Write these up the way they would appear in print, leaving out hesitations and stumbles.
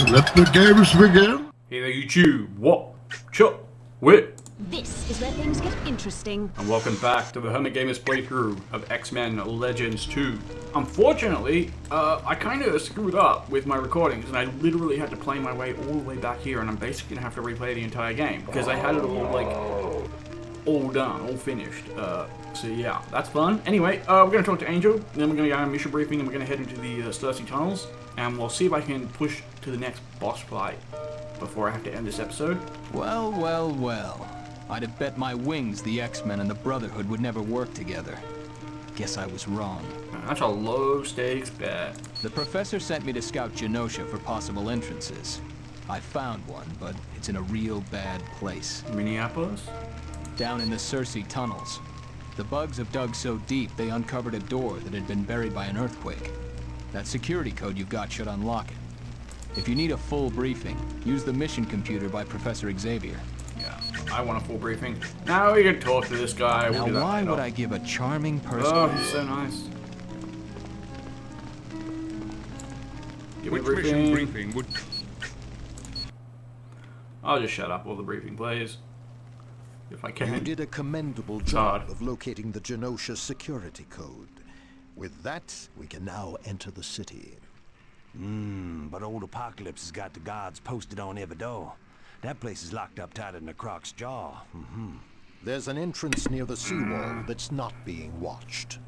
Let the games begin. Hey there, YouTube. What? Chuck? Wit. This is where things get interesting. And welcome back to the Hunger Gamers playthrough of X-Men Legends 2. Unfortunately, I kind of screwed up with my recordings, and I literally had to play my way all the way back here, and I'm basically going to have to replay the entire game, because I had it all done, all finished. So yeah, that's fun. Anyway, we're going to talk to Angel, then we're going to go on a mission briefing, and we're going to head into the Cersei tunnels, and we'll see if I can push to the next boss fight before I have to end this episode. Well, well, well. I'd have bet my wings the X-Men and the Brotherhood would never work together. Guess I was wrong. That's a low-stakes bet. The professor sent me to scout Genosha for possible entrances. I found one, but it's in a real bad place. Minneapolis? Down in the Cersei tunnels. The bugs have dug so deep, they uncovered a door that had been buried by an earthquake. That security code you've got should unlock it. If you need a full briefing, use the mission computer by Professor Xavier. Yeah, I want a full briefing. Now we can talk to this guy. Now, we'll why would I give a charming person... Oh, he's so nice. Give me a briefing. would... I'll just shut up while the briefing plays. If I can. You did a commendable job of locating the Genosha security code. With that, we can now enter the city. But old Apocalypse has got the guards posted on every door. That place is locked up tighter than a croc's jaw. There's an entrance near the seawall that's not being watched.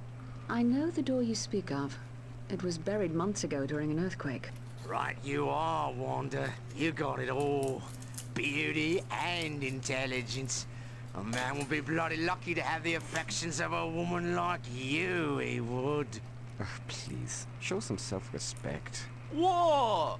I know the door you speak of. It was buried months ago during an earthquake. Right you are, Wanda. You got it all. Beauty and intelligence. A man would be bloody lucky to have the affections of a woman like you, he would. Please, show some self-respect. What?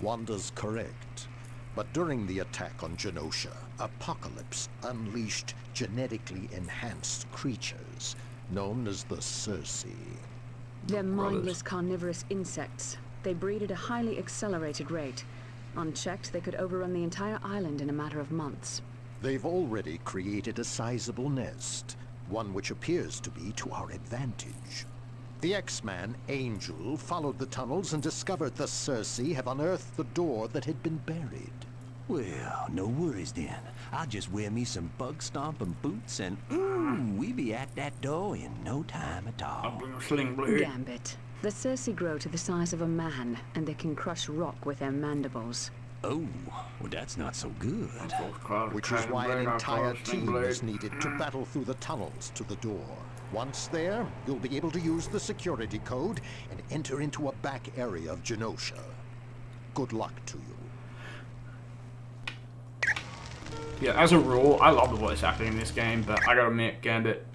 Wanda's correct. But during the attack on Genosha, Apocalypse unleashed genetically enhanced creatures known as the Cersei. They're mindless carnivorous insects. They breed at a highly accelerated rate. Unchecked, they could overrun the entire island in a matter of months. They've already created a sizable nest, one which appears to be to our advantage. The X-Man, Angel, followed the tunnels and discovered the Cersei have unearthed the door that had been buried. Well, no worries then. I'll just wear me some bug-stomping boots and we be at that door in no time at all. Gambit. The Cersei grow to the size of a man, and they can crush rock with their mandibles. Oh, well that's not so good. Which is why an entire team is needed to battle through the tunnels to the door. Once there, you'll be able to use the security code and enter into a back area of Genosha. Good luck to you. Yeah, as a rule, I love the voice acting in this game, but I gotta admit, Gambit,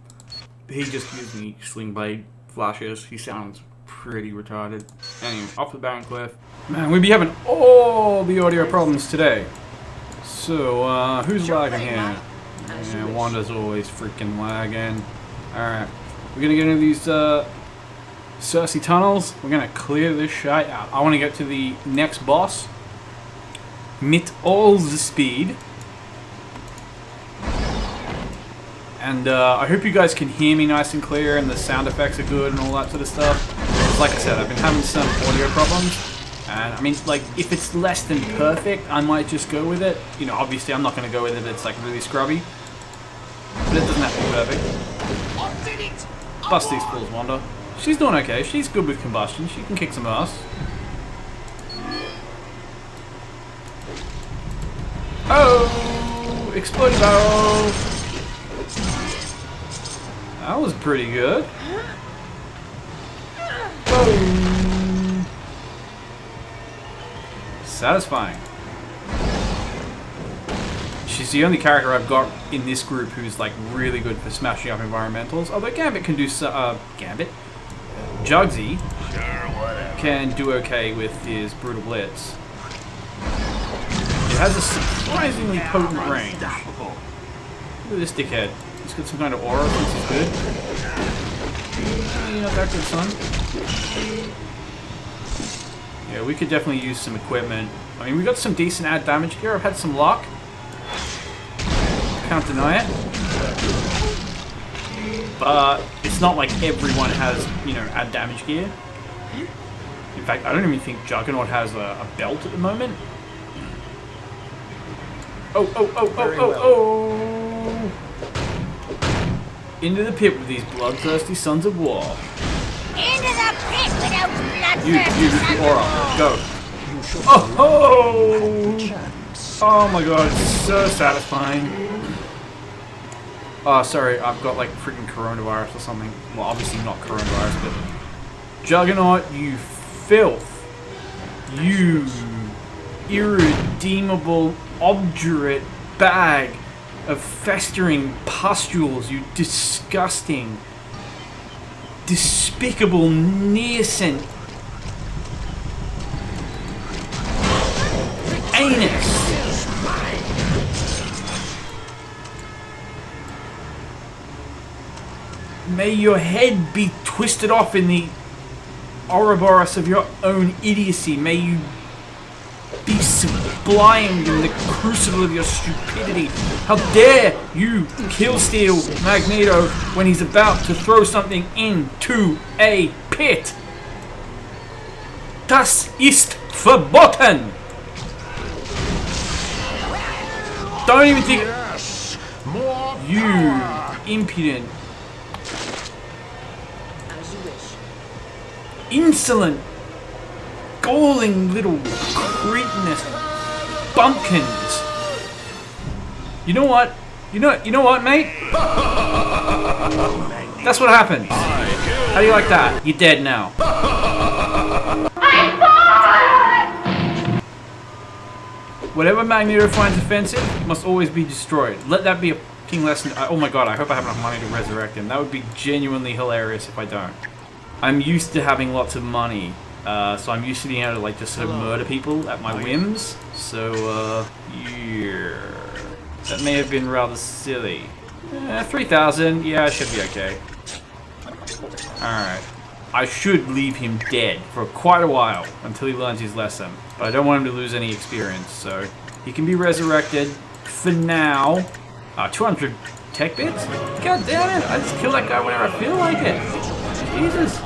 he just gives me sling blade flashes. He sounds pretty retarded. Anyway, off the bank cliff. Man, we be having all the audio problems today. So, who's lagging here? Yeah, Wanda's always freaking lagging. Alright, we're gonna get into these Cersei tunnels. We're gonna clear this shite out. I want to get to the next boss. Mit all the speed. And I hope you guys can hear me nice and clear and the sound effects are good and all that sort of stuff. Because like I said, I've been having some audio problems. And I mean, like, if it's less than perfect, I might just go with it. You know, obviously I'm not going to go with it if it's like really scrubby. But it doesn't have to be perfect. Bust these fools, Wanda. She's doing okay. She's good with combustion. She can kick some ass. Oh! Exploding barrel! That was pretty good. Boom! Satisfying. She's the only character I've got in this group who's like really good for smashing up environmentals. Although Gambit can do Jugsy can do okay with his brutal blitz. It has a surprisingly potent range. Look at this dickhead. He's got some kind of aura. Thinks he's good. You're not that good, son. Yeah, we could definitely use some equipment. I mean, we got some decent add damage gear. I've had some luck. Can't deny it. But it's not like everyone has, you know, add damage gear. In fact, I don't even think Juggernaut has a belt at the moment. Oh! Into the pit with these bloodthirsty sons of war. Into the pit with those You, bloodthirsty the sons aura, of war. go. Oh my god, it's so satisfying. Oh, sorry, I've got like freaking coronavirus or something. Well, obviously not coronavirus, but Juggernaut, you filth. You irredeemable, obdurate bag of festering pustules, you disgusting, despicable, nascent anus. May your head be twisted off in the Ouroboros of your own idiocy. May you be sublimed in the crucible of your stupidity. How dare you kill-steal Magneto when he's about to throw something into a pit? Das ist verboten! Don't even think... You impudent, As you wish. insolent, galling little cretinous bumpkins. You know what? You know what, mate? That's what happens. How do you like that? You're dead now. Whatever Magneto finds offensive must always be destroyed. Let that be a fucking lesson. Oh my god, I hope I have enough money to resurrect him. That would be genuinely hilarious if I don't. I'm used to having lots of money. So I'm used to being able to like just sort of murder people at my whims. So, yeah. That may have been rather silly. 3,000, yeah, I should be okay. Alright. I should leave him dead for quite a while until he learns his lesson. But I don't want him to lose any experience, so he can be resurrected for now. 200 tech bits? God damn it, I just kill that guy whenever I feel like it. Jesus.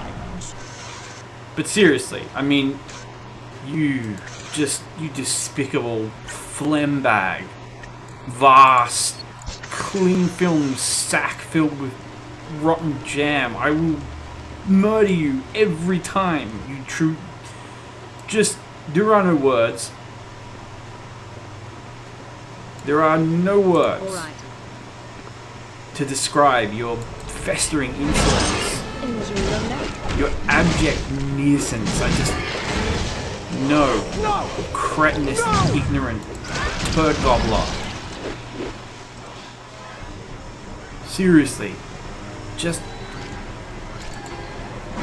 But seriously, I mean, you despicable phlegm bag. Vast, cling film sack filled with rotten jam. I will murder you every time, you true... Just, there are no words. There are no words All right. to describe your festering insolence. Injury loader. Your abject nuisance. I just... No. Cretinous, ignorant turd gobbler. Seriously. Just...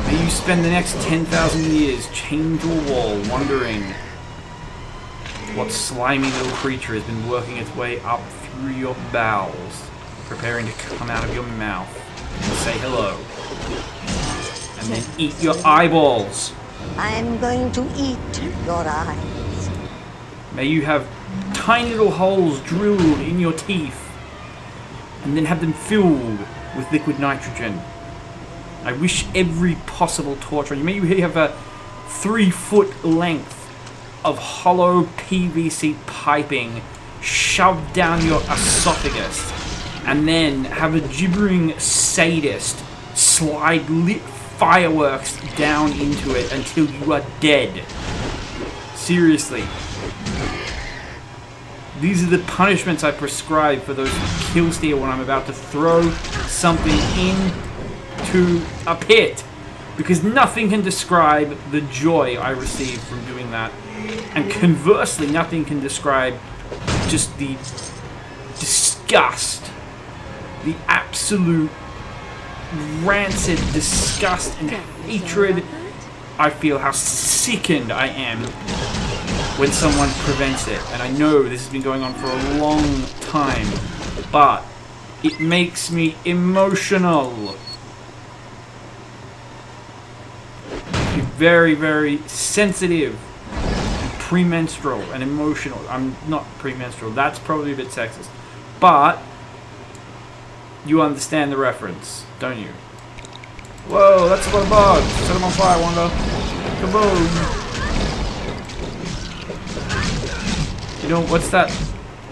May you spend the next 10,000 years chained to a wall, wondering what slimy little creature has been working its way up through your bowels, preparing to come out of your mouth and say hello. And then eat your eyeballs. I'm going to eat your eyes. May you have tiny little holes drilled in your teeth and then have them filled with liquid nitrogen. I wish every possible torture on you. May you have a 3-foot length of hollow PVC piping shoved down your esophagus, and then have a gibbering sadist slide lit fireworks down into it until you are dead. Seriously. These are the punishments I prescribe for those who kill steal when I'm about to throw something into a pit. Because nothing can describe the joy I receive from doing that. And conversely, nothing can describe just the disgust, the absolute rancid disgust and hatred I feel, how sickened I am when someone prevents it. And I know this has been going on for a long time, but it makes me emotional. You're very, very sensitive, and premenstrual, and emotional. I'm not premenstrual, that's probably a bit sexist. But you understand the reference, don't you? Whoa, that's a lot of bugs. Set them on fire, Wanda. Kaboom! You know, what's that?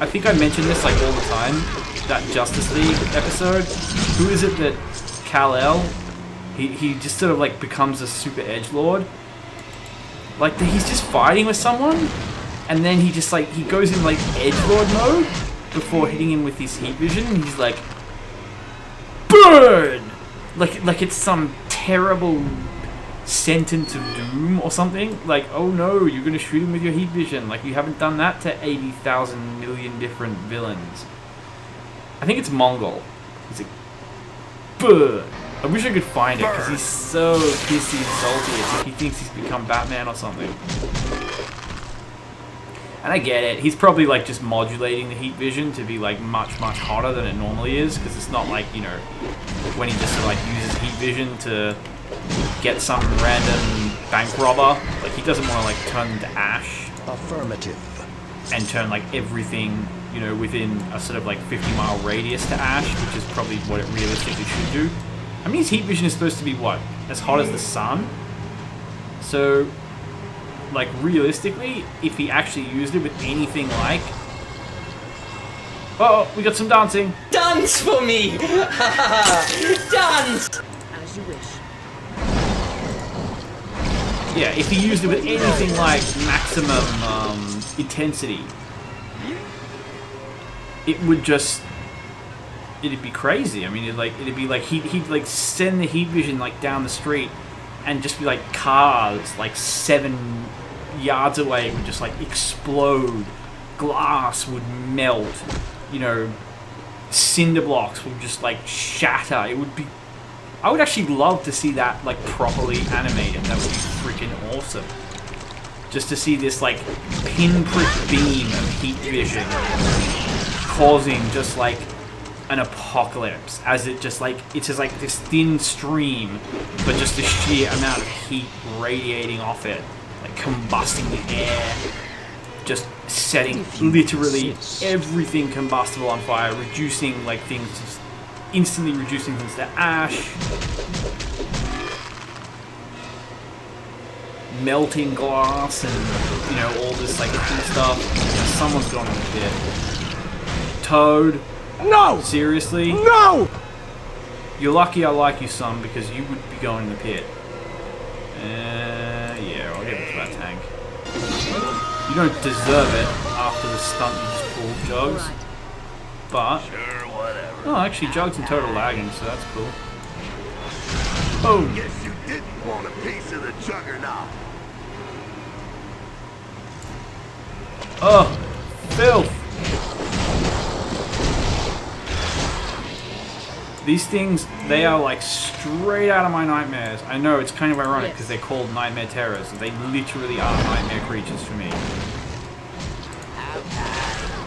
I think I mention this like all the time. That Justice League episode. Who is it that Kal-El? He just sort of like becomes a super edgelord. Like he's just fighting with someone, and then he just like he goes in like edgelord mode before hitting him with his heat vision, and he's like, burn! Like it's some terrible sentence of doom or something. Like, oh no, you're gonna shoot him with your heat vision. Like you haven't done that to 80,000 million different villains. I think it's Mongol. He's like, burn! I wish I could find it because he's so pissy and salty. It's like he thinks he's become Batman or something. And I get it. He's probably like just modulating the heat vision to be like much hotter than it normally is, because it's not like, you know, when he just like uses heat vision to get some random bank robber. Like he doesn't want to like turn into ash. Affirmative. And turn like everything, you know, within a sort of like 50-mile radius to ash, which is probably what it realistically should do. I mean, his heat vision is supposed to be what? As hot as the sun? So, like, realistically, if he actually used it with anything like... Uh oh, we got some dancing! Dance for me! Dance! As you wish. Yeah, if he used it with anything like maximum intensity, it would just... It'd be crazy. I mean, it'd be like he'd like send the heat vision like down the street, and just be like cars like 7 yards away would just like explode, glass would melt, you know, cinder blocks would just like shatter. It would be. I would actually love to see that like properly animated. That would be freaking awesome. Just to see this like pinprick beam of heat vision causing just like an apocalypse, as it just like it's just like this thin stream, but just the sheer amount of heat radiating off it, like combusting the air, just setting literally everything combustible on fire, reducing like things, just instantly reducing things to ash, melting glass, and you know, all this like cool stuff. You know, someone's going in the pit. Toad. No! Seriously? No! You're lucky I like you, son, because you would be going in the pit. Yeah, I'll give it to that tank. You don't deserve it after the stunt you just pulled, Jugs. But... Oh, actually, Jugs and Toad are lagging, so that's cool. Oh! Guess you didn't want a piece of the Juggernaut. Oh! Filth! These things, they are like straight out of my nightmares. I know, it's kind of ironic because they're called nightmare terrors. They literally are nightmare creatures for me.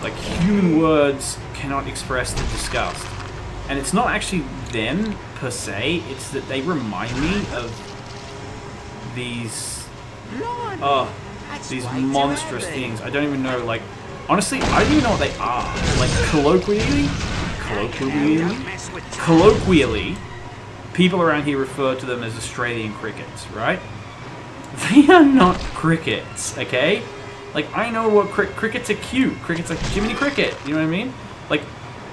Like, human words cannot express the disgust. And it's not actually them, per se. It's that they remind me of these... these monstrous things. I don't even know, like... Honestly, I don't even know what they are. Like, colloquially, people around here refer to them as Australian crickets, right? They are not crickets, okay? Like, I know what crickets are cute. Crickets like Jiminy Cricket, you know what I mean? Like,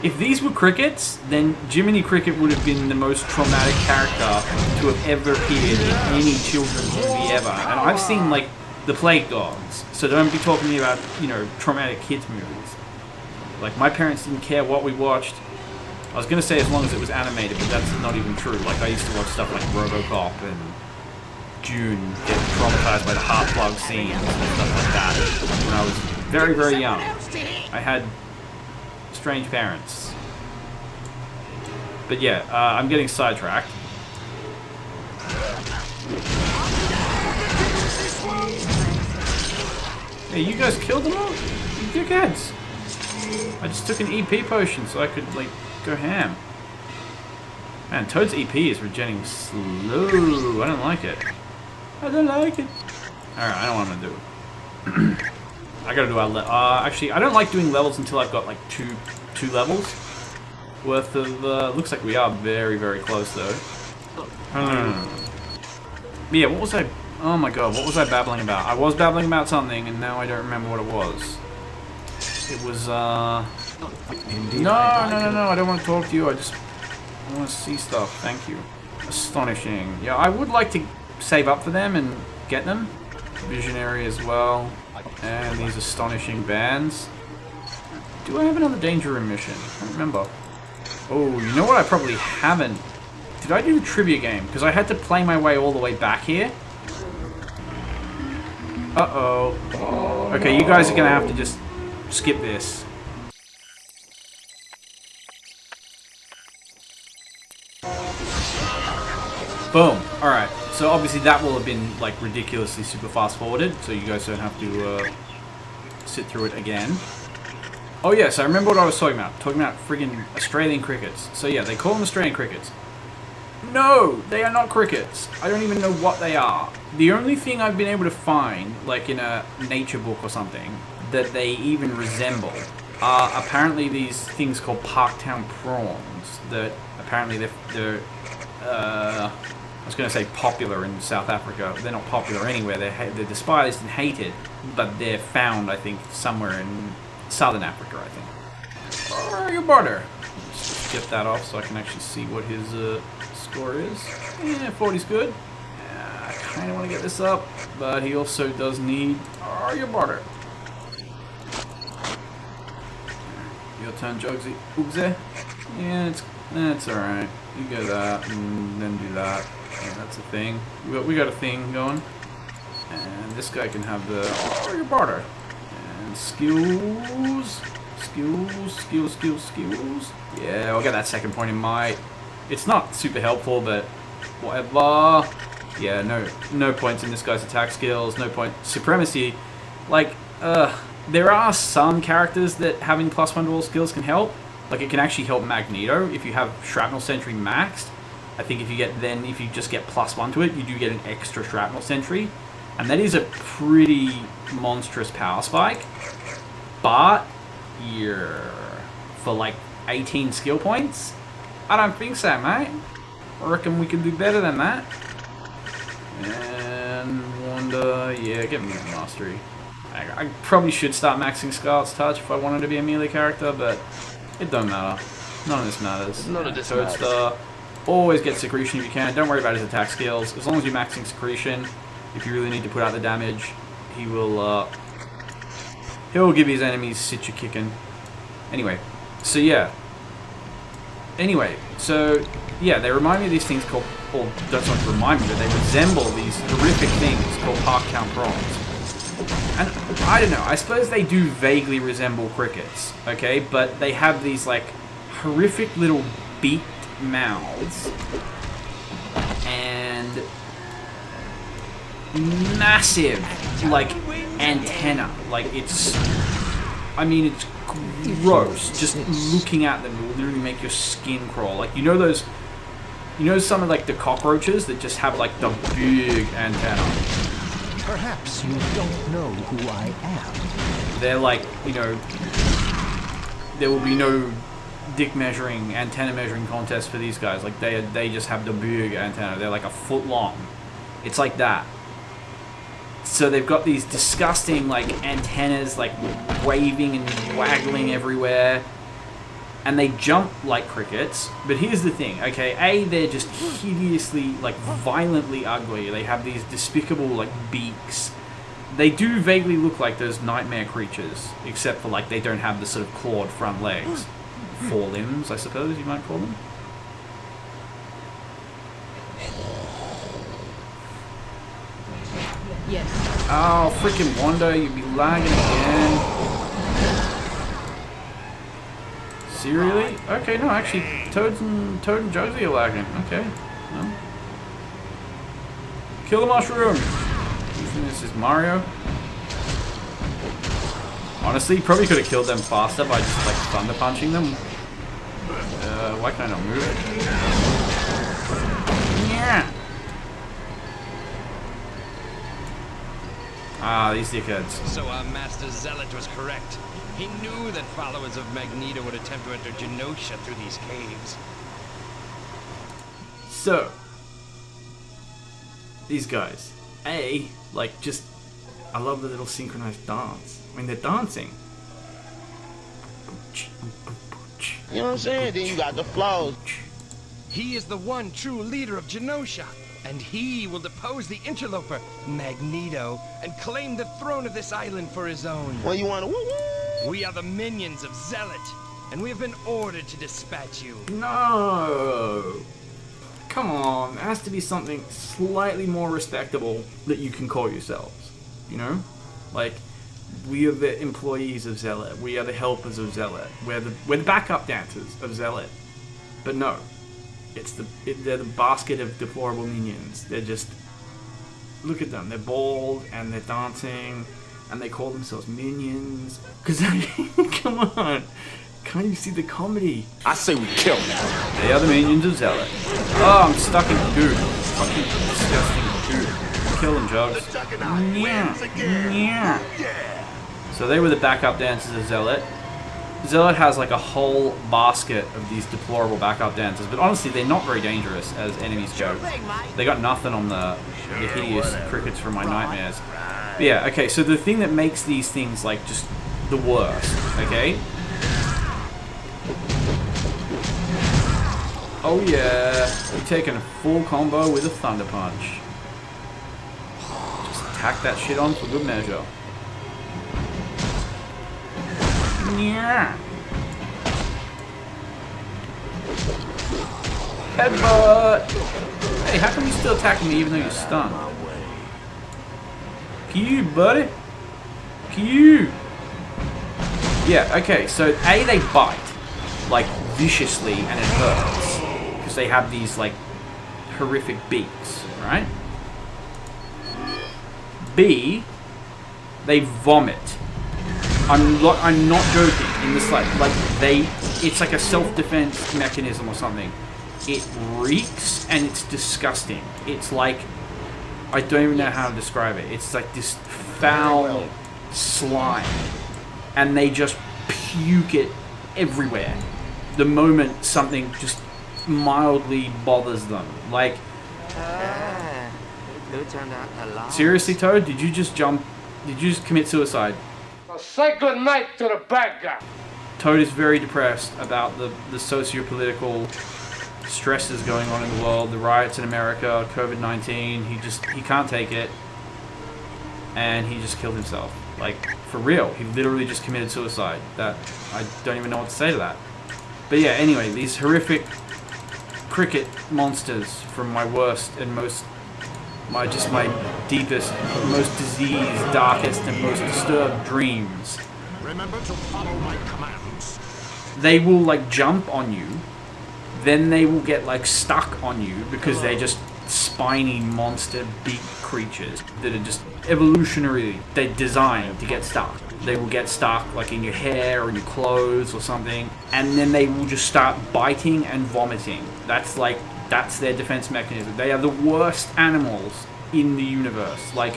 if these were crickets, then Jiminy Cricket would have been the most traumatic character to have ever appeared in any children's movie ever. And I've seen, like, The Plague Dogs, so don't be talking to me about, you know, traumatic kids movies. Like, my parents didn't care what we watched. I was going to say as long as it was animated, but that's not even true. Like, I used to watch stuff like RoboCop and June, get traumatized by the heart plug scenes and stuff like that when I was very, very young. I had strange parents. But yeah, I'm getting sidetracked. Hey, you guys killed them all? You dickheads! I just took an EP potion so I could, like, go ham. Man, Toad's EP is regenerating slow. I don't like it. I don't like it. Alright, I know what I'm gonna do. I gotta do our actually, I don't like doing levels until I've got, like, two levels worth of, looks like we are very, very close, though. Yeah, what was I Oh my god, what was I babbling about? I was babbling about something, and now I don't remember what it was. It was, No, I don't want to talk to you, I want to see stuff, thank you. Astonishing. Yeah, I would like to save up for them and get them. Visionary as well. And these astonishing bands. Do I have another danger room mission? I don't remember. Oh, you know what I probably haven't? Did I do a trivia game? Because I had to play my way all the way back here. Uh-oh. Okay, you guys are going to have to just skip this. Boom. Alright. So obviously that will have been like ridiculously super fast forwarded. So you guys don't have to sit through it again. Oh yes, I remember what I was talking about. Talking about friggin' Australian crickets. So yeah, they call them Australian crickets. No, they are not crickets. I don't even know what they are. The only thing I've been able to find, like in a nature book or something, that they even resemble are apparently these things called Parktown prawns. That apparently they're I was going to say popular in South Africa. They're not popular anywhere. They're despised and hated, but they're found, I think, somewhere in Southern Africa, I think. Oh, your butter. Let's get that off so I can actually see what his score is. Yeah, 40's good. I kind of want to get this up, but he also does need your butter. Your turn, Jugsy. Oogsy. Yeah, it's alright. You go that, and then do that. Yeah, that's a thing. We got a thing going. And this guy can have the your barter. And skills. Yeah, I'll get that second point in might. It's not super helpful, but whatever. Yeah, no points in this guy's attack skills, no point supremacy. Like, there are some characters that having +1 to all skills can help. Like, it can actually help Magneto if you have Shrapnel Sentry maxed. I think if you just get +1 to it, you do get an extra Shrapnel Sentry. And that is a pretty monstrous power spike. But, yeah, for like 18 skill points? I don't think so, mate. I reckon we can do better than that. And Wanda, yeah, get me mastery. I probably should start maxing Scarlet's Touch if I wanted to be a melee character, but it don't matter. None of this matters. None of this matters. Always get Secretion if you can. Don't worry about his attack skills. As long as you're maxing Secretion, if you really need to put out the damage, he will he'll give his enemies Situ kicking. Anyway, so yeah. They remind me of these things called, or that's not to remind me, but they resemble these horrific things called Parktown prawns. And I don't know, I suppose they do vaguely resemble crickets, okay? But they have these like horrific little beaked mouths and massive like antenna. Like it's gross. Just looking at them will literally make your skin crawl. Like you know some of like the cockroaches that just have like the big antenna. Perhaps you don't know who I am. They're like, there will be no dick measuring, antenna measuring contest for these guys. Like they just have the big antenna. They're like a foot long. It's like that. So they've got these disgusting like antennas like waving and waggling everywhere. And they jump like crickets. But here's the thing, okay? They're just hideously, like violently ugly. They have these despicable like beaks. They do vaguely look like those nightmare creatures, except for like they don't have the sort of clawed front legs. Forelimbs, I suppose you might call them. Yes. Oh, freaking Wanda, you'd be lagging again. Seriously? Okay, no, actually, Toad and Jugsy are lagging. Okay. Well. Kill the mushroom! You think this is Mario? Honestly, you probably could have killed them faster by just like thunder punching them. Why can I not move it? Yeah. Ah, these dickheads. So our master Zealot was correct. He knew that followers of Magneto would attempt to enter Genoshan through these caves. So, these guys. like, just, I love the little synchronized dance. I mean, they're dancing. You know what I'm saying? Then you got the flaws. He is the one true leader of Genoshan, and he will depose the interloper, Magneto, and claim the throne of this island for his own. Well, you want to woo-woo? We are the minions of Zealot, and we have been ordered to dispatch you. No! Come on, there has to be something slightly more respectable that you can call yourselves. You know? Like, we are the employees of Zealot. We are the helpers of Zealot. We're the backup dancers of Zealot. But no. They're the basket of deplorable minions. They're just... Look at them. They're bald, and they're dancing, and they call themselves minions. Because, come on. Can't you see the comedy? I say we kill them. They are the minions of Zealot. Oh, I'm stuck in goo. Fucking disgusting goo. Kill them, Jugs. Yeah. So they were the backup dancers of Zealot. Zealot has like a whole basket of these deplorable backup dancers, but honestly, they're not very dangerous as enemies go. They got nothing on the hideous crickets from my nightmares. But yeah, okay, so the thing that makes these things like just the worst, okay? Oh yeah, you're taking a full combo with a Thunder Punch. Just tack that shit on for good measure. Yeah. Headbutt! Hey, how come you still attacking me even though you're stunned? Pew, buddy! Pew! Yeah, okay, so A, they bite, like, viciously, and it hurts. Because they have these, like, horrific beaks, right? B, they vomit. I'm not joking in this, like it's like a self-defense mechanism or something. It reeks and it's disgusting. It's like, I don't even know how to describe it. It's like this foul slime. And they just puke it everywhere the moment something just mildly bothers them. Like, seriously, Toad, did you just commit suicide? Say good night to the bad guy. Toad is very depressed about the socio-political stresses going on in the world, the riots in America, COVID-19. He can't take it, and he just killed himself. Like, for real, he literally just committed suicide. That, I don't even know what to say to that. But yeah, anyway, these horrific cricket monsters from my worst and most, my deepest, most diseased, darkest, and most disturbed dreams. Remember to follow my commands. They will like jump on you, then they will get like stuck on you because they're just spiny monster beak creatures that are just evolutionarily they're designed to get stuck. They will get stuck like in your hair or your clothes or something, and then they will just start biting and vomiting. That's their defense mechanism. They are the worst animals in the universe. Like,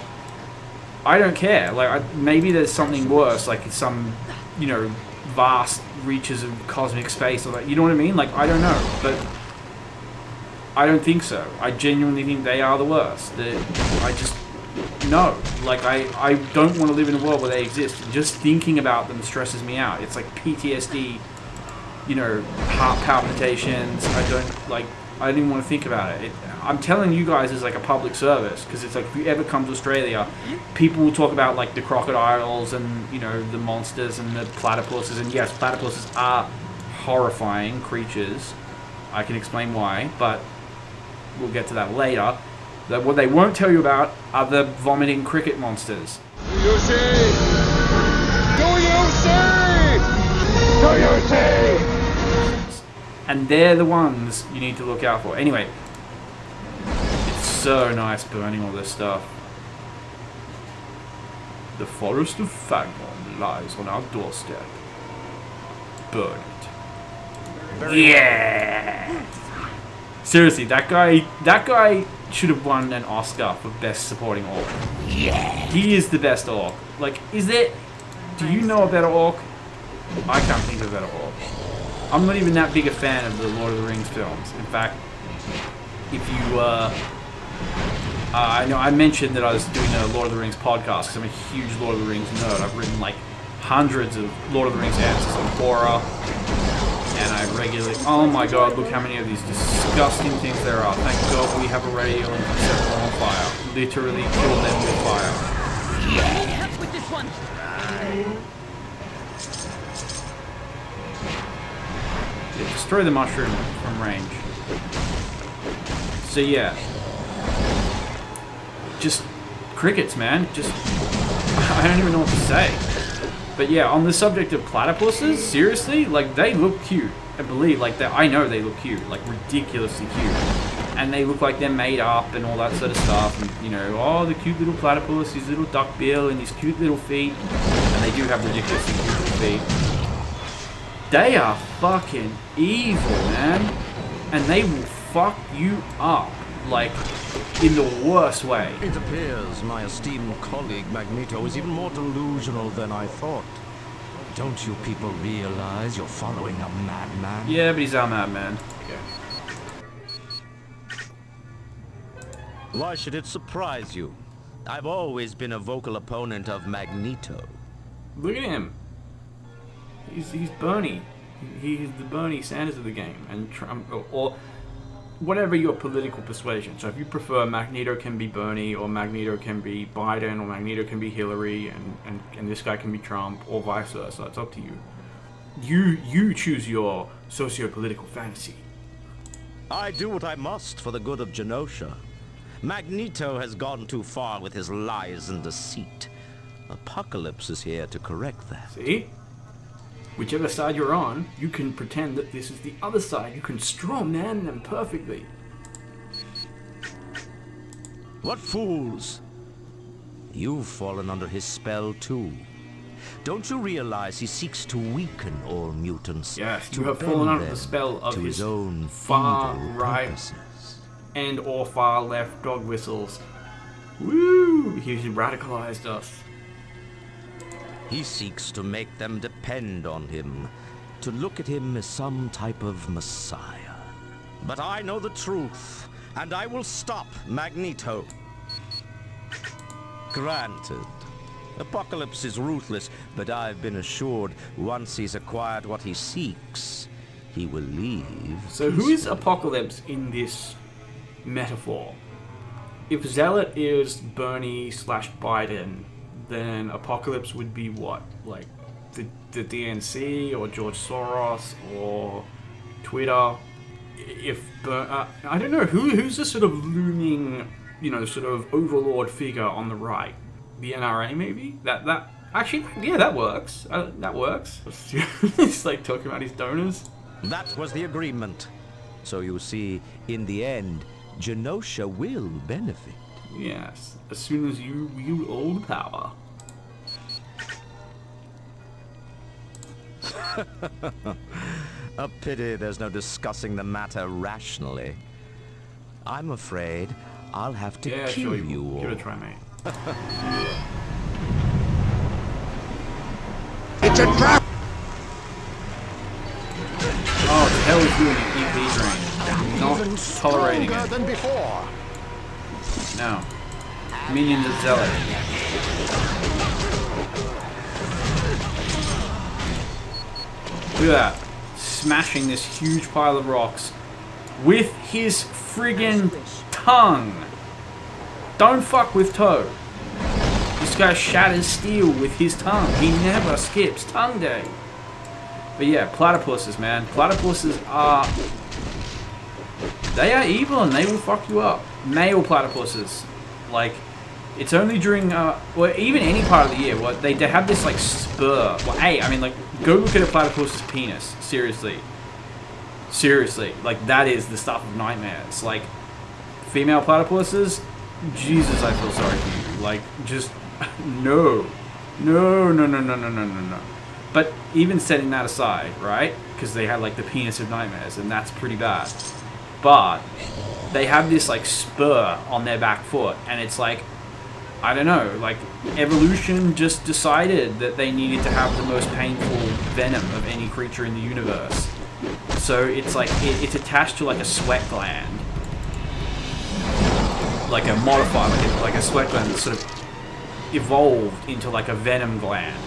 I don't care. Like, maybe there's something worse, like some, you know, vast reaches of cosmic space or that. You know what I mean? Like, I don't know, but I don't think so. I genuinely think they are the worst. I just no. Like, I don't want to live in a world where they exist. Just thinking about them stresses me out. It's like PTSD. You know, heart palpitations. I don't even want to think about it. I'm telling you guys as like a public service, because it's like if you ever come to Australia, people will talk about like the crocodiles and, you know, the monsters and the platypuses, and yes, platypuses are horrifying creatures. I can explain why, but we'll get to that later. What they won't tell you about are the vomiting cricket monsters. Do you see? Do you see? Do you see? And they're the ones you need to look out for. Anyway, it's so nice burning all this stuff. The forest of Fagmon lies on our doorstep. Burn it. Yeah! Seriously, that guy should have won an Oscar for Best Supporting Orc. Yeah! He is the best orc. Like, do you know a better orc? I can't think of a better orc. I'm not even that big a fan of the Lord of the Rings films. In fact, if I know I mentioned that I was doing a Lord of the Rings podcast because I'm a huge Lord of the Rings nerd. I've written like hundreds of Lord of the Rings answers on Quora, and I regularly... Oh my god, look how many of these disgusting things there are. Thank god we have a radio and can set them on fire. Literally kill them with fire. Yeah, with this one. Yeah, destroy the mushroom from range. So yeah. Just crickets, man. Just... I don't even know what to say. But yeah, on the subject of platypuses, seriously, like, they look cute. I believe, like, I know they look cute. Like, ridiculously cute. And they look like they're made up and all that sort of stuff. And, you know, oh, the cute little platypus, his little duck bill and his cute little feet. And they do have ridiculously cute little feet. They are fucking evil, man. And they will fuck you up. Like, in the worst way. It appears my esteemed colleague Magneto is even more delusional than I thought. Don't you people realize you're following a madman? Yeah, but he's our madman. Okay. Why should it surprise you? I've always been a vocal opponent of Magneto. Look at him. He's Bernie. He's the Bernie Sanders of the game. And Trump, or whatever your political persuasion. So if you prefer Magneto can be Bernie, or Magneto can be Biden, or Magneto can be Hillary, and this guy can be Trump, or vice versa, it's up to you. You choose your socio-political fantasy. I do what I must for the good of Genosha. Magneto has gone too far with his lies and deceit. Apocalypse is here to correct that. See? Whichever side you're on, you can pretend that this is the other side. You can straw man them perfectly. What fools! You've fallen under his spell too. Don't you realize he seeks to weaken all mutants? Yes, you have fallen under the spell of his own far right purposes. And or far left dog whistles. Woo! He's radicalized us. He seeks to make them depend on him, to look at him as some type of messiah. But I know the truth, and I will stop Magneto. Granted, Apocalypse is ruthless, but I've been assured once he's acquired what he seeks, he will leave. So who is Apocalypse in this metaphor? If Zealot is Bernie/Biden, then Apocalypse would be what? Like the DNC or George Soros or Twitter? If I don't know who's the sort of looming, you know, sort of overlord figure on the right? The NRA maybe? That actually, yeah, that works. That works. He's like talking about his donors. That was the agreement. So you see, in the end, Genosha will benefit. Yes, as soon as you hold power. A pity there's no discussing the matter rationally. I'm afraid I'll have to kill you all. Give it a try, mate. It's a trap! Oh, the hell is doing an EP3? Not tolerating it. Than before. No. Minions of Zealot. Look at that. Smashing this huge pile of rocks with his friggin' tongue. Don't fuck with Toe. This guy shatters steel with his tongue. He never skips tongue day. But yeah, platypuses, man. Platypuses are... They are evil and they will fuck you up. Male platypuses. Like, it's only during, or even any part of the year, what they have this, like, spur. Well, hey, I mean, like, go look at a platypus's penis. Seriously. Seriously. Like, that is the stuff of nightmares. Like, female platypuses, Jesus, I feel sorry for you. Like, just, no. No. But even setting that aside, right? Because they had, like, the penis of nightmares, and that's pretty bad. But they have this, like, spur on their back foot, and it's like, I don't know, like, evolution just decided that they needed to have the most painful venom of any creature in the universe. So it's like, it's attached to, like, a sweat gland. like a modifier, like a sweat gland that sort of evolved into like a venom gland.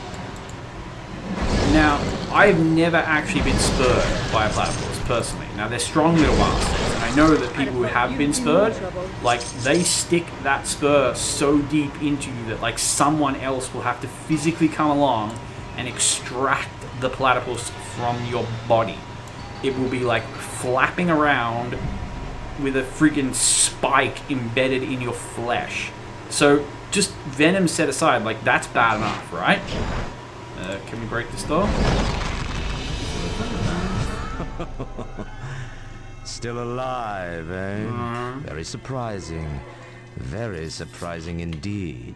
Now, I've never actually been spurred by a platypus, personally. Now, they're strong little bastards, and I know that people who have been spurred, like, they stick that spur so deep into you that, like, someone else will have to physically come along and extract the platypus from your body. It will be, like, flapping around with a freaking spike embedded in your flesh. So, just venom set aside, like, that's bad enough, right? Can we break this door? Still alive, eh? Very surprising. Very surprising indeed.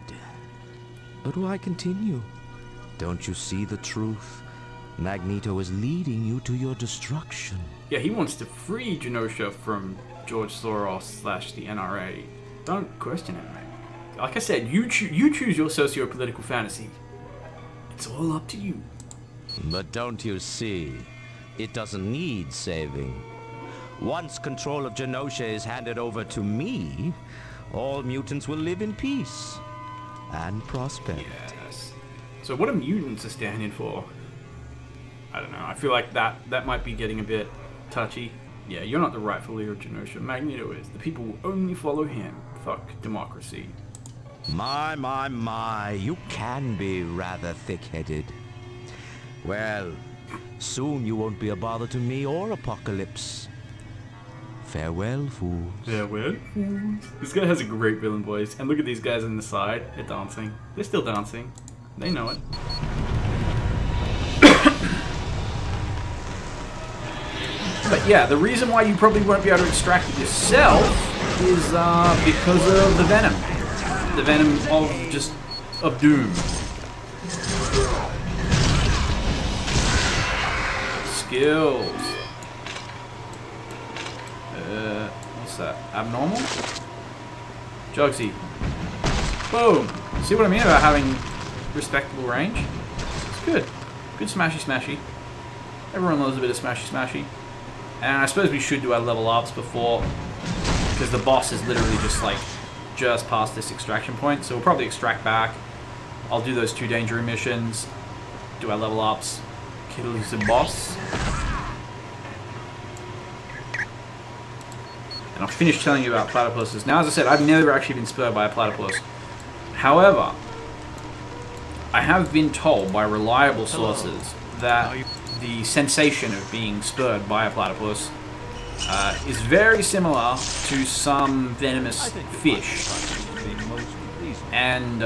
But why continue? Don't you see the truth? Magneto is leading you to your destruction. Yeah, he wants to free Genosha from George Soros / the NRA. Don't question it, mate. Like I said, you choose your socio-political fantasy. It's all up to you. But don't you see? It doesn't need saving. Once control of Genosha is handed over to me, all mutants will live in peace and prosperity. Yes. So what are mutants standing for? I don't know. I feel like that might be getting a bit touchy. Yeah, you're not the rightful leader of Genosha. Magneto is. The people will only follow him. Fuck democracy. My, you can be rather thick-headed. Well, soon you won't be a bother to me or Apocalypse. Farewell, fools. Farewell, fools. This guy has a great villain voice. And look at these guys on the side. They're dancing. They're still dancing. They know it. But yeah, the reason why you probably won't be able to extract it yourself is because of the venom. The venom of doom. Skills. What's that? Abnormal? Jugsy. Boom. See what I mean about having respectable range? It's good. Good smashy smashy. Everyone loves a bit of smashy smashy. And I suppose we should do our level ups before, because the boss is literally just past this extraction point, so we'll probably extract back. I'll do those 2 danger missions, do our level ups, kill the boss, and I'll finish telling you about platypuses. Now, as I said, I've never actually been spurred by a platypus. However, I have been told by reliable sources that the sensation of being spurred by a platypus is very similar to some venomous fish. And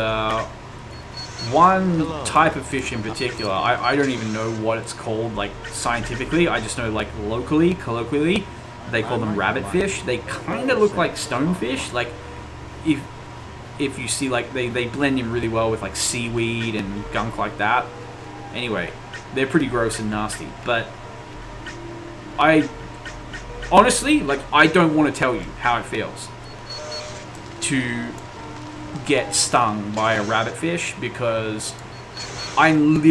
one type of fish in particular, I don't even know what it's called, like, scientifically. I just know, like, locally, colloquially, they call them rabbit fish. They kind of look like stonefish. Like, if you see, like, they blend in really well with, like, seaweed and gunk like that. Anyway, they're pretty gross and nasty. But honestly, like, I don't want to tell you how it feels to get stung by a rabbitfish, because I'm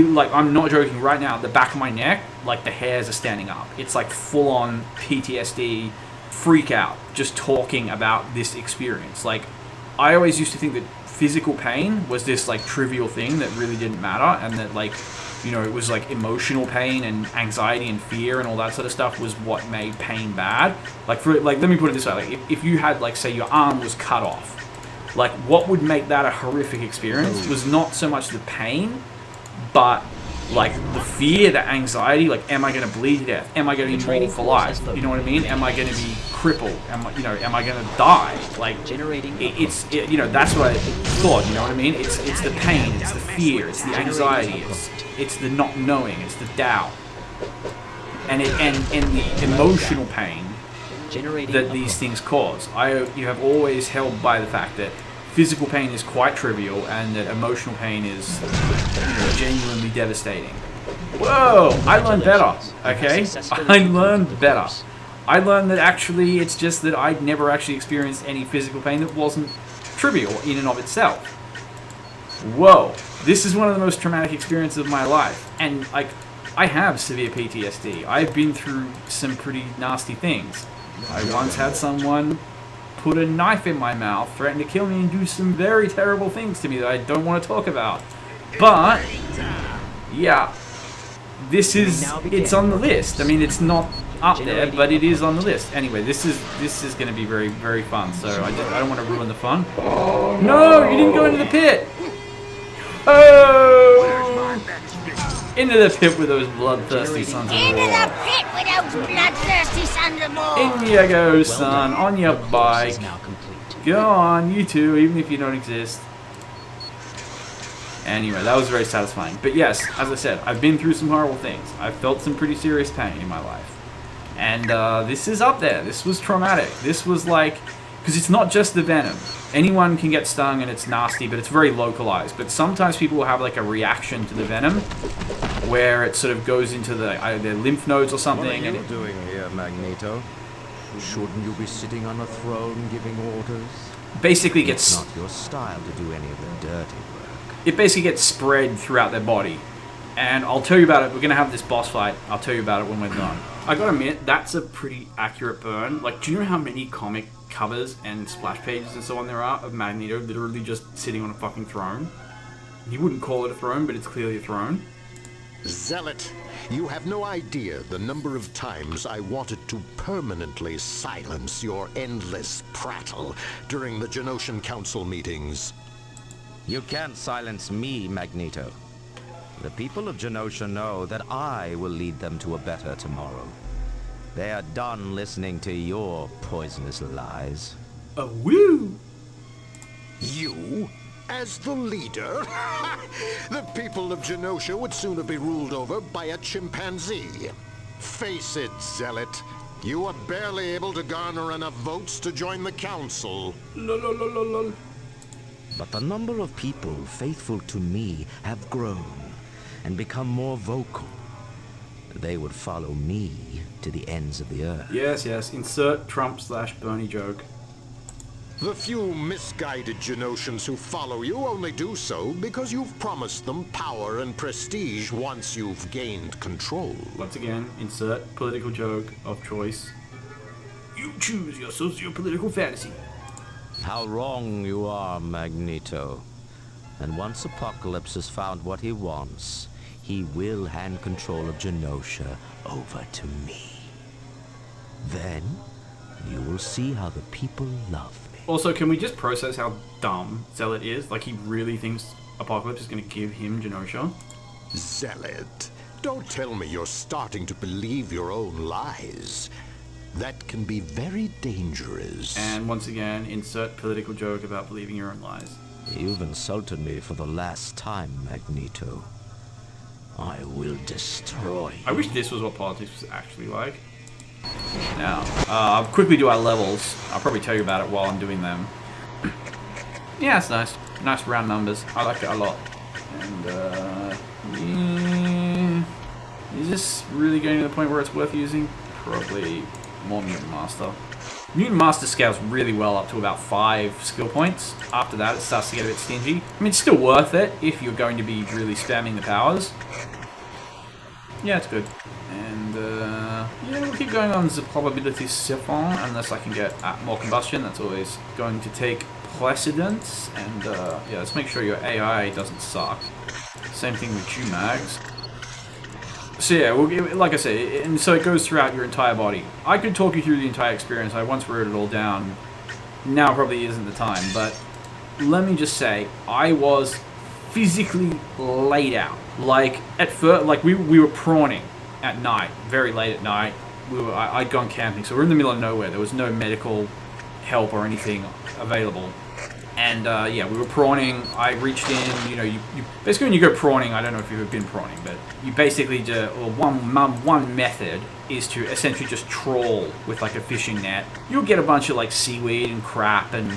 not joking right now, the back of my neck, like, the hairs are standing up. It's like full-on PTSD freak out just talking about this experience. Like, I always used to think that physical pain was this, like, trivial thing that really didn't matter, and that, like, you know, it was like emotional pain and anxiety and fear and all that sort of stuff was what made pain bad. Like, let me put it this way: like, if you had, like, say your arm was cut off, like, what would make that a horrific experience was not so much the pain, but, like, the fear, the anxiety. Like, am I going to bleed to death? Am I going to be mauled for life? You know what I mean? Am I going to be crippled? Am I going to die? Like, you know, that's what I thought. You know what I mean? It's the pain, it's the fear, it's the anxiety, it's the not knowing, it's the doubt, and the emotional pain that these things cause. You have always held by the fact that physical pain is quite trivial and that emotional pain is, you know, genuinely devastating. Whoa! I learned better. Okay, I learned better. I learned that actually it's just that I'd never actually experienced any physical pain that wasn't trivial in and of itself. Whoa, this is one of the most traumatic experiences of my life. And, like, I have severe PTSD. I've been through some pretty nasty things. I once had someone put a knife in my mouth, threatened to kill me, and do some very terrible things to me that I don't want to talk about. But, yeah, this is, it's on the list. I mean, it's not up there, but it is on the list. Anyway, this is going to be very, very fun, so I don't want to ruin the fun. No, you didn't go into the pit! Oh! Into the pit with those bloodthirsty sons of war. Into the pit with those bloodthirsty sons of war. In you go, son, on your bike. Go on, you too, even if you don't exist. Anyway, that was very satisfying. But yes, as I said, I've been through some horrible things. I've felt some pretty serious pain in my life. And this is up there. This was traumatic. This was like, because it's not just the venom. Anyone can get stung and it's nasty, but it's very localized. But sometimes people will have like a reaction to the venom where it sort of goes into either their lymph nodes or something. What are you doing here, Magneto? Shouldn't you be sitting on a throne giving orders? Basically gets... It's not your style to do any of the dirty work. It basically gets spread throughout their body. And I'll tell you about it. We're going to have this boss fight. I'll tell you about it when we're done. I gotta admit, that's a pretty accurate burn. Like, do you know how many comic covers and splash pages and so on there are of Magneto literally just sitting on a fucking throne? You wouldn't call it a throne, but it's clearly a throne. Zealot, you have no idea the number of times I wanted to permanently silence your endless prattle during the Genoshan Council meetings. You can't silence me, Magneto. The people of Genosha know that I will lead them to a better tomorrow. They are done listening to your poisonous lies. Oh, woo! You? As the leader? The people of Genosha would sooner be ruled over by a chimpanzee. Face it, Zealot. You are barely able to garner enough votes to join the council. Lol. But the number of people faithful to me have grown and become more vocal. They would follow me to the ends of the earth. Yes, yes. Insert Trump/Bernie joke. The few misguided Genoshans who follow you only do so because you've promised them power and prestige once you've gained control. Once again, insert political joke of choice. You choose your socio-political fantasy. How wrong you are, Magneto. And once Apocalypse has found what he wants, he will hand control of Genosha over to me. Then, you will see how the people love me. Also, can we just process how dumb Zealot is? Like, he really thinks Apocalypse is going to give him Genosha? Zealot, don't tell me you're starting to believe your own lies. That can be very dangerous. And once again, insert political joke about believing your own lies. You've insulted me for the last time, Magneto. I will destroy you. I wish this was what politics was actually like. Now, I'll quickly do our levels. I'll probably tell you about it while I'm doing them. Yeah, it's nice. Nice round numbers. I like it a lot. And, yeah. Is this really getting to the point where it's worth using? Probably more Mutant Master. Mutant Master scales really well up to about 5 skill points. After that, it starts to get a bit stingy. I mean, it's still worth it if you're going to be really spamming the powers. Yeah, it's good. And, yeah, we'll keep going on the probability siphon unless I can get more combustion. That's always going to take precedence. And, yeah, let's make sure your AI doesn't suck. Same thing with you, Mags. So yeah, like I say, and so it goes throughout your entire body. I could talk you through the entire experience. I once wrote it all down. Now probably isn't the time, but let me just say, I was physically laid out. Like at first, like we were prawning at night, very late at night. I'd gone camping, so we're in the middle of nowhere. There was no medical help or anything available. And, yeah, we were prawning. I reached in, you know, you basically when you go prawning, I don't know if you've ever been prawning, but you basically just, one method is to essentially just trawl with, like, a fishing net. You'll get a bunch of, like, seaweed and crap and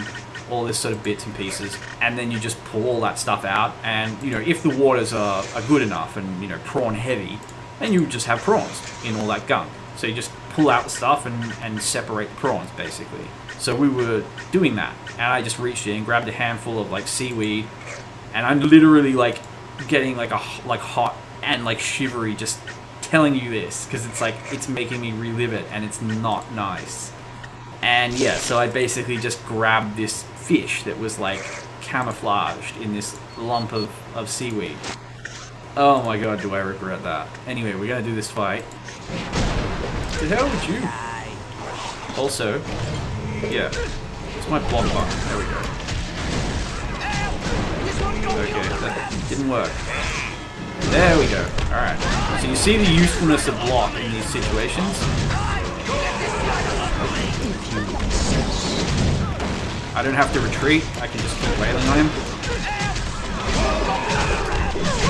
all this sort of bits and pieces, and then you just pull all that stuff out, and, you know, if the waters are good enough and, you know, prawn heavy, then you just have prawns in all that gunk. So you just pull out the stuff and separate the prawns, basically. So we were doing that, and I just reached in, grabbed a handful of like seaweed, and I'm literally like getting like hot and like shivery just telling you this because it's like it's making me relive it, and it's not nice. And yeah, so I basically just grabbed this fish that was like camouflaged in this lump of seaweed. Oh my god, do I regret that. Anyway, we're gonna do this fight. The hell with you? Also, yeah, it's my block button. There we go. Okay, that didn't work. There we go. Alright. So you see the usefulness of block in these situations. I don't have to retreat. I can just keep wailing on him.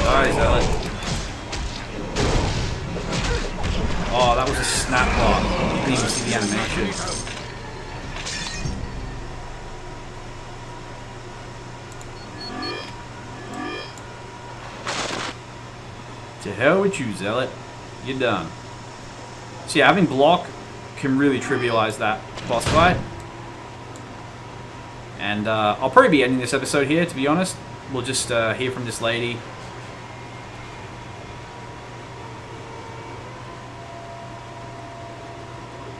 Die, Zealot. Oh, that was a snap block. You didn't even see the animation. To hell with you, Zealot. You're done. So yeah, having block can really trivialize that boss fight. And I'll probably be ending this episode here, to be honest. We'll just hear from this lady.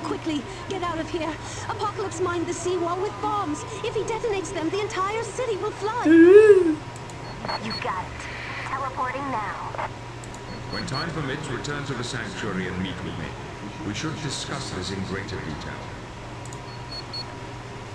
Quickly, get out of here. Apocalypse mined the seawall with bombs. If he detonates them, the entire city will flood. You got it. Teleporting now. When time permits, return to the sanctuary and meet with me. We should discuss this in greater detail.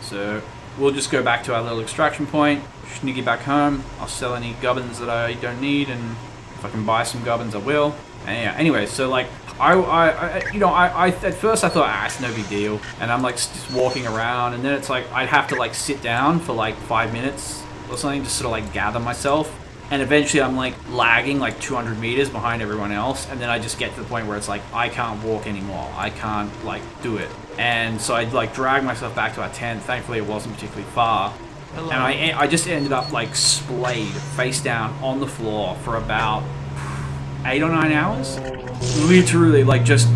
So we'll just go back to our little extraction point, sniggy back home. I'll sell any gubbins that I don't need, and if I can buy some gubbins, I will. And yeah, anyway, so like I at first I thought, it's no big deal, and I'm like just walking around, and then it's like I'd have to like sit down for like 5 minutes or something, just sort of like gather myself. And eventually I'm like lagging like 200 meters behind everyone else, and then I just get to the point where it's like I can't walk anymore. I can't like do it. And so I'd like drag myself back to our tent. Thankfully it wasn't particularly far. Hello. And I just ended up like splayed face down on the floor for about 8 or 9 hours. Literally like just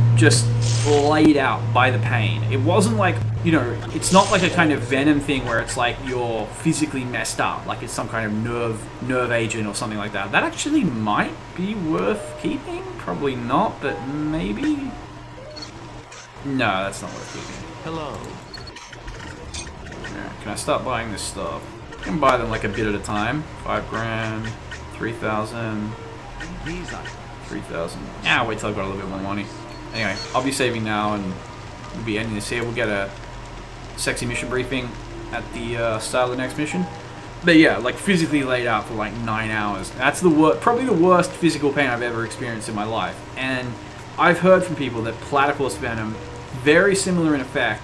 laid out by the pain. It wasn't like, you know, it's not like a kind of Venom thing where it's like you're physically messed up, like it's some kind of nerve agent or something like that. That actually might be worth keeping. Probably not, but maybe. No, that's not worth keeping. Hello. Yeah, can I start buying this stuff? I can buy them like a bit at a time. 5 grand, 3,000, 3,000. Yeah, wait till I've got a little bit more money. Anyway, I'll be saving now, and we'll be ending this here. We'll get a sexy mission briefing at the start of the next mission. But yeah, like physically laid out for like 9 hours. That's the probably the worst physical pain I've ever experienced in my life. And I've heard from people that platypus venom, very similar in effect.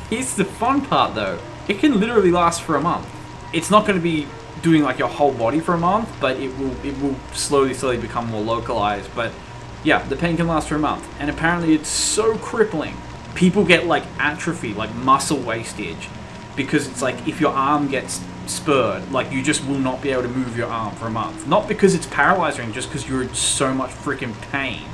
Here's the fun part though. It can literally last for a month. It's not going to be doing like your whole body for a month, but it will slowly become more localized. But yeah, the pain can last for a month, and apparently it's so crippling. People get like atrophy, like muscle wastage, because it's like if your arm gets spurred, like you just will not be able to move your arm for a month. Not because it's paralyzing, just because you're in so much freaking pain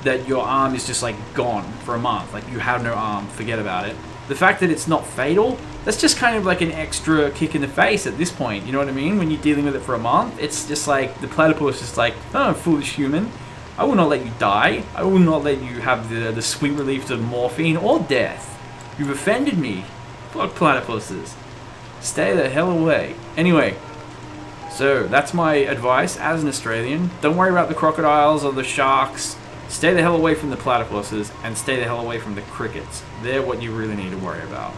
that your arm is just like gone for a month. Like you have no arm, forget about it. The fact that it's not fatal, that's just kind of like an extra kick in the face at this point, you know what I mean? When you're dealing with it for a month, it's just like, the platypus is like, oh, foolish human. I will not let you die. I will not let you have the sweet relief of morphine or death. You've offended me. Fuck platypuses. Stay the hell away. Anyway, so that's my advice as an Australian. Don't worry about the crocodiles or the sharks. Stay the hell away from the platypuses and stay the hell away from the crickets. They're what you really need to worry about.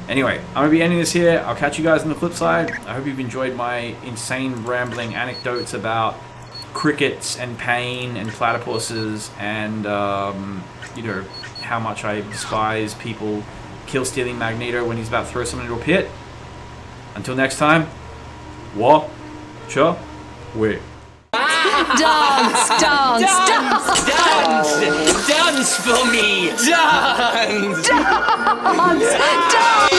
Anyway, I'm going to be ending this here. I'll catch you guys on the flip side. I hope you've enjoyed my insane rambling anecdotes about crickets and pain and platypuses and, you know, how much I despise people kill-stealing Magneto when he's about to throw someone into a pit. Until next time, watch away. Dance, dance, dance, dance for me, dance, dance, dance.